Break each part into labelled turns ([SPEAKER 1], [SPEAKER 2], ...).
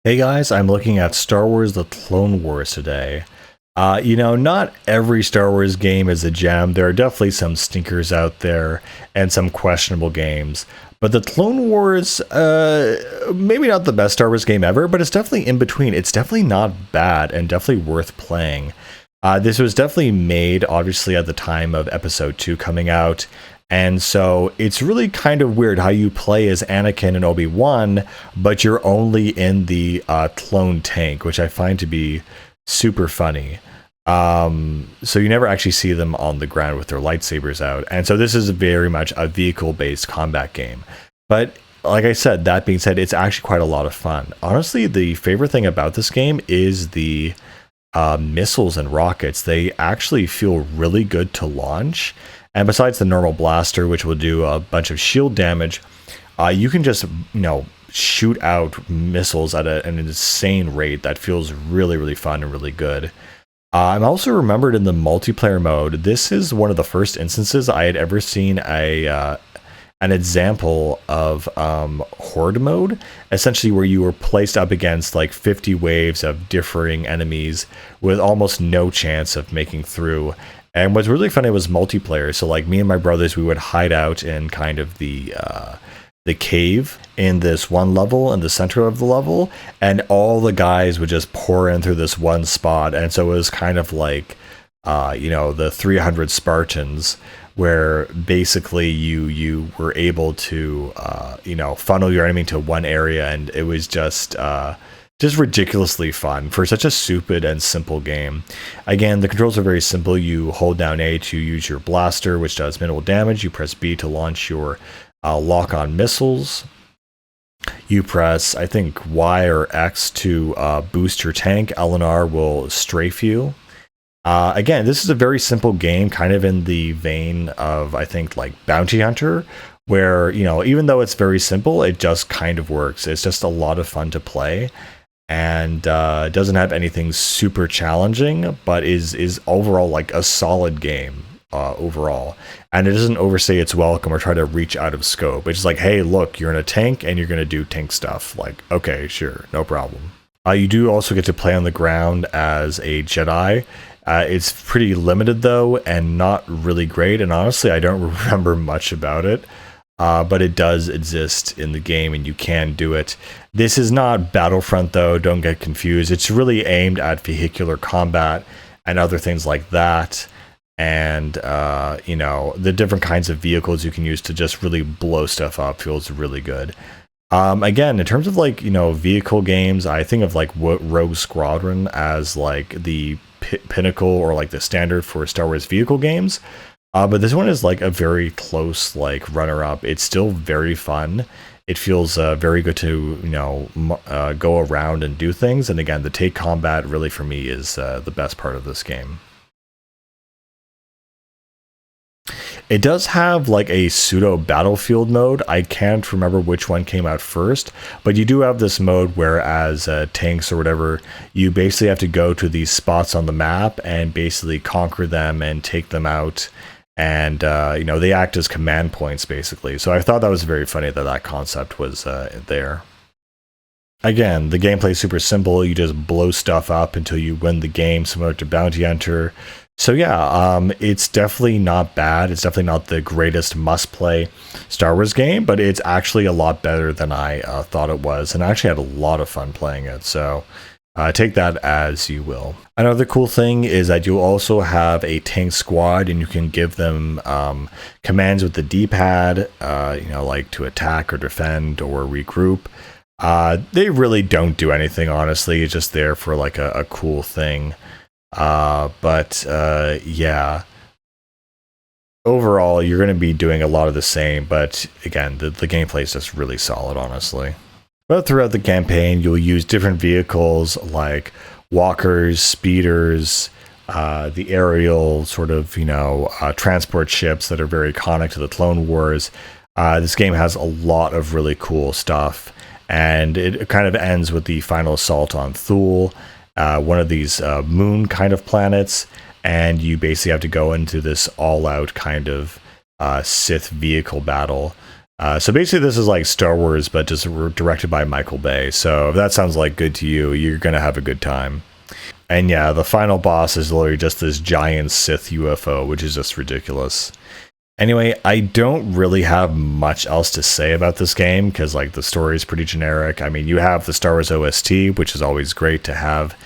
[SPEAKER 1] Hey guys, I'm looking at Star Wars The Clone Wars today. Not every Star Wars game is a gem. There are definitely some stinkers out there and some questionable games. But The Clone Wars, maybe not the best Star Wars game ever, but it's definitely in between. It's definitely not bad and definitely worth playing. This was definitely made, obviously, at the time of Episode 2 coming out. And so it's really kind of weird how you play as Anakin and Obi-Wan, but you're only in the clone tank, which I find to be super funny. So you never actually see them on the ground with their lightsabers out. And so this is very much a vehicle-based combat game. But like I said, that being said, it's actually quite a lot of fun. Honestly, the favorite thing about this game is the missiles and rockets. They actually feel really good to launch. And besides the normal blaster, which will do a bunch of shield damage, you can just, shoot out missiles at an insane rate that feels really, really fun and really good. I'm also remembered in the multiplayer mode. This is one of the first instances I had ever seen an example of horde mode, essentially where you were placed up against like 50 waves of differing enemies with almost no chance of making through. And what's really funny was multiplayer. So like me and my brothers, we would hide out in kind of the cave in this one level in the center of the level, and all the guys would just pour in through this one spot. And so it was kind of like the 300 Spartans, where basically you were able to funnel your enemy to one area, and it was just ridiculously fun for such a stupid and simple game. Again, the controls are very simple. You hold down A to use your blaster, which does minimal damage. You press B to launch your lock-on missiles. You press, I think, Y or X to boost your tank. L and R will strafe you. Again, this is a very simple game, kind of in the vein of, I think, like Bounty Hunter, where, even though it's very simple, it just kind of works. It's just a lot of fun to play. And it doesn't have anything super challenging, but is overall like a solid game overall. And it doesn't overstay its welcome or try to reach out of scope. It's just like, hey, look, you're in a tank and you're going to do tank stuff. Like, okay, sure, no problem. You do also get to play on the ground as a Jedi. It's pretty limited, though, and not really great. And honestly, I don't remember much about it. But it does exist in the game, and you can do it. This is not Battlefront, though. Don't get confused. It's really aimed at vehicular combat and other things like that. And, the different kinds of vehicles you can use to just really blow stuff up feels really good. Again, in terms of, vehicle games, I think of, Rogue Squadron as, the pinnacle or, the standard for Star Wars vehicle games. But this one is a very close runner-up. It's still very fun. It feels very good to go around and do things. And again, the take combat really for me is the best part of this game. It does have a pseudo battlefield mode. I can't remember which one came out first, but you do have this mode where as tanks or whatever, you basically have to go to these spots on the map and basically conquer them and take them out. And, they act as command points, basically. So I thought that was very funny that concept was there. Again, the gameplay is super simple. You just blow stuff up until you win the game, similar to Bounty Hunter. So yeah, it's definitely not bad. It's definitely not the greatest must-play Star Wars game, but it's actually a lot better than I thought it was. And I actually had a lot of fun playing it. So take that as you will. Another cool thing is that you also have a tank squad, and you can give them commands with the D-pad, to attack or defend or regroup. They really don't do anything, honestly. It's just there for a cool thing. Yeah. Overall, you're going to be doing a lot of the same, but again, the gameplay is just really solid, honestly. But throughout the campaign, you'll use different vehicles like walkers, speeders, the aerial sort of, transport ships that are very iconic to the Clone Wars. This game has a lot of really cool stuff, and it kind of ends with the final assault on Thule, one of these moon kind of planets, and you basically have to go into this all-out kind of Sith vehicle battle. So basically, this is like Star Wars, but just directed by Michael Bay. So if that sounds like good to you, you're gonna have a good time. And yeah, the final boss is literally just this giant Sith UFO, which is just ridiculous. Anyway, I don't really have much else to say about this game because like the story is pretty generic. I mean, you have the Star Wars OST, which is always great to have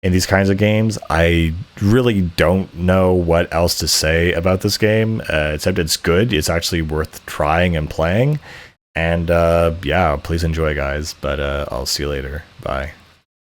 [SPEAKER 1] in these kinds of games. I really don't know what else to say about this game, except it's good. It's actually worth trying and playing. And yeah, please enjoy, guys. But I'll see you later. Bye.